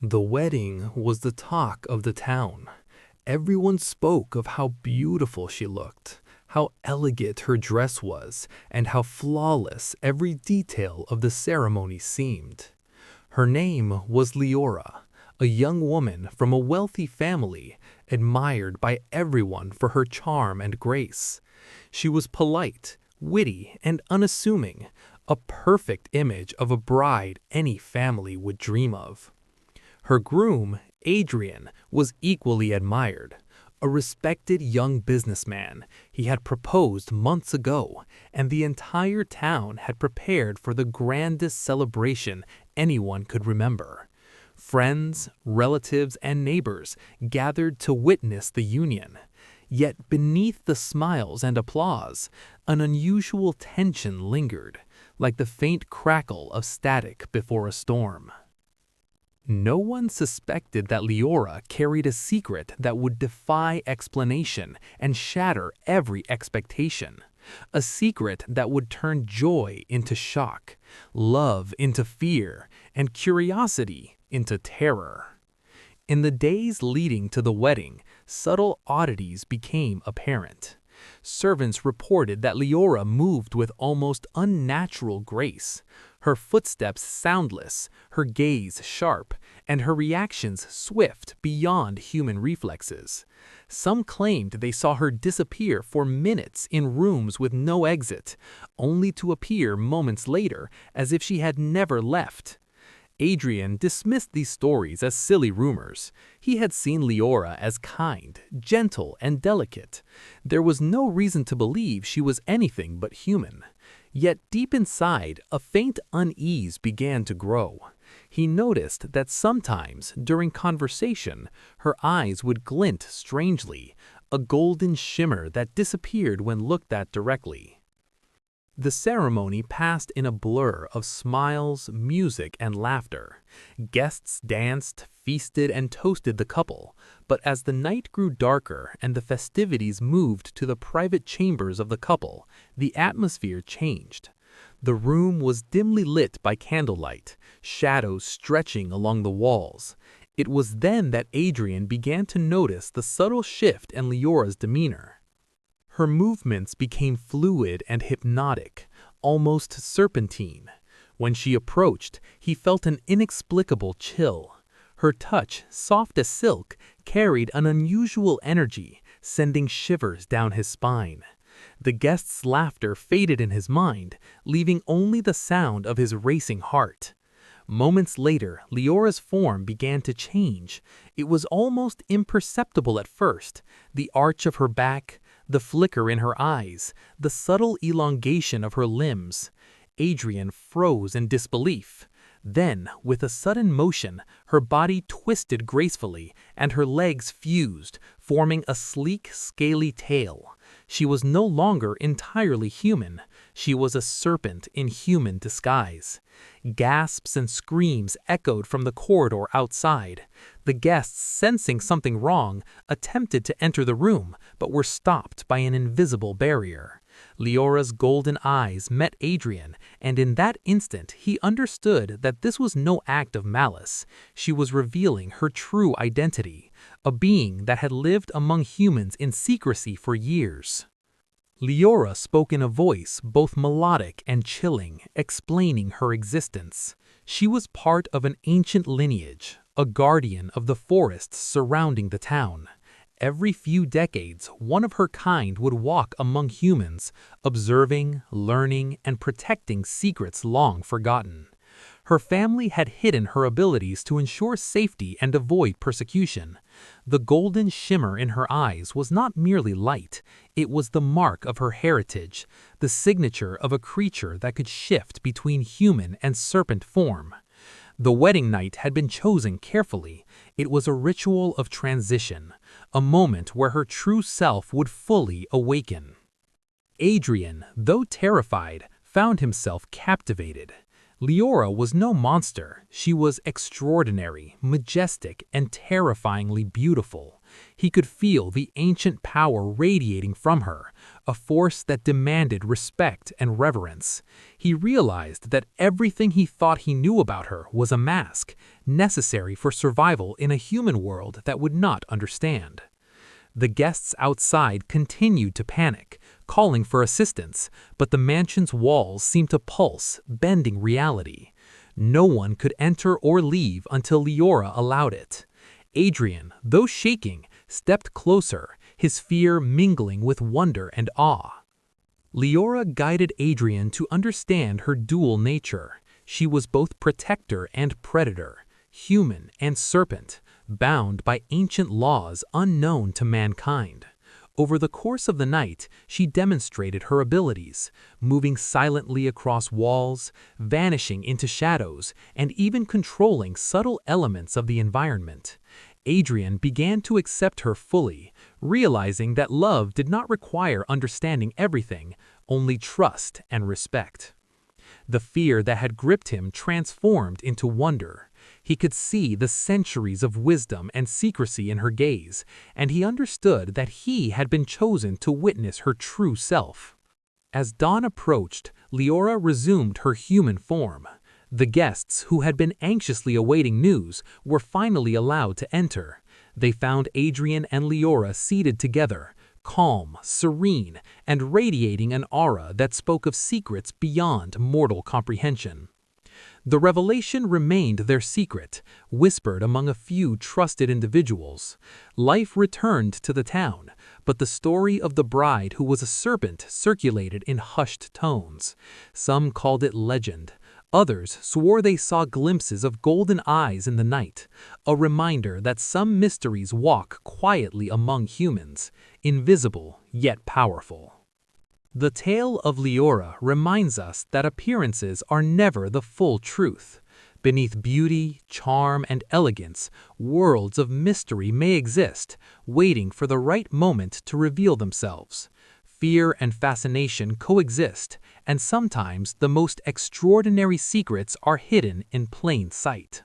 The wedding was the talk of the town. Everyone spoke of how beautiful she looked, how elegant her dress was, and how flawless every detail of the ceremony seemed. Her name was Leora, a young woman from a wealthy family, admired by everyone for her charm and grace. She was polite, witty, and unassuming, a perfect image of a bride any family would dream of. Her groom, Adrian, was equally admired. A respected young businessman, he had proposed months ago, and the entire town had prepared for the grandest celebration anyone could remember. Friends, relatives, and neighbors gathered to witness the union. Yet beneath the smiles and applause, an unusual tension lingered, like the faint crackle of static before a storm. No one suspected that Leora carried a secret that would defy explanation and shatter every expectation. A secret that would turn joy into shock, love into fear, and curiosity into terror. In the days leading to the wedding, subtle oddities became apparent. Servants reported that Leora moved with almost unnatural grace, her footsteps soundless, her gaze sharp, and her reactions swift beyond human reflexes. Some claimed they saw her disappear for minutes in rooms with no exit, only to appear moments later as if she had never left. Adrian dismissed these stories as silly rumors. He had seen Leora as kind, gentle, and delicate. There was no reason to believe she was anything but human. Yet deep inside, a faint unease began to grow. He noticed that sometimes, during conversation, her eyes would glint strangely, a golden shimmer that disappeared when looked at directly. The ceremony passed in a blur of smiles, music, and laughter. Guests danced, feasted, and toasted the couple, but as the night grew darker and the festivities moved to the private chambers of the couple, the atmosphere changed. The room was dimly lit by candlelight, shadows stretching along the walls. It was then that Adrian began to notice the subtle shift in Leora's demeanor. Her movements became fluid and hypnotic, almost serpentine. When she approached, he felt an inexplicable chill. Her touch, soft as silk, carried an unusual energy, sending shivers down his spine. The guest's laughter faded in his mind, leaving only the sound of his racing heart. Moments later, Leora's form began to change. It was almost imperceptible at first, the arch of her back, the flicker in her eyes, the subtle elongation of her limbs. Adrian froze in disbelief. Then, with a sudden motion, her body twisted gracefully, and her legs fused, forming a sleek, scaly tail. She was no longer entirely human. She was a serpent in human disguise. Gasps and screams echoed from the corridor outside. The guests, sensing something wrong, attempted to enter the room, but were stopped by an invisible barrier. Leora's golden eyes met Adrian, and in that instant he understood that this was no act of malice. She was revealing her true identity, a being that had lived among humans in secrecy for years. Leora spoke in a voice both melodic and chilling, explaining her existence. She was part of an ancient lineage, a guardian of the forests surrounding the town. Every few decades, one of her kind would walk among humans, observing, learning, and protecting secrets long forgotten. Her family had hidden her abilities to ensure safety and avoid persecution. The golden shimmer in her eyes was not merely light, it was the mark of her heritage, the signature of a creature that could shift between human and serpent form. The wedding night had been chosen carefully. It was a ritual of transition, a moment where her true self would fully awaken. Adrian, though terrified, found himself captivated. Leora was no monster. She was extraordinary, majestic, and terrifyingly beautiful. He could feel the ancient power radiating from her, a force that demanded respect and reverence. He realized that everything he thought he knew about her was a mask, necessary for survival in a human world that would not understand. The guests outside continued to panic, calling for assistance, but the mansion's walls seemed to pulse, bending reality. No one could enter or leave until Leora allowed it. Adrian, though shaking, stepped closer, his fear mingling with wonder and awe. Leora guided Adrian to understand her dual nature. She was both protector and predator, human and serpent, bound by ancient laws unknown to mankind. Over the course of the night, she demonstrated her abilities, moving silently across walls, vanishing into shadows, and even controlling subtle elements of the environment. Adrian began to accept her fully, realizing that love did not require understanding everything, only trust and respect. The fear that had gripped him transformed into wonder. He could see the centuries of wisdom and secrecy in her gaze, and he understood that he had been chosen to witness her true self. As dawn approached, Leora resumed her human form. The guests, who had been anxiously awaiting news, were finally allowed to enter. They found Adrian and Leora seated together, calm, serene, and radiating an aura that spoke of secrets beyond mortal comprehension. The revelation remained their secret, whispered among a few trusted individuals. Life returned to the town, but the story of the bride who was a serpent circulated in hushed tones. Some called it legend. Others swore they saw glimpses of golden eyes in the night, a reminder that some mysteries walk quietly among humans, invisible yet powerful. The tale of Leora reminds us that appearances are never the full truth. Beneath beauty, charm, and elegance, worlds of mystery may exist, waiting for the right moment to reveal themselves. Fear and fascination coexist, and sometimes the most extraordinary secrets are hidden in plain sight.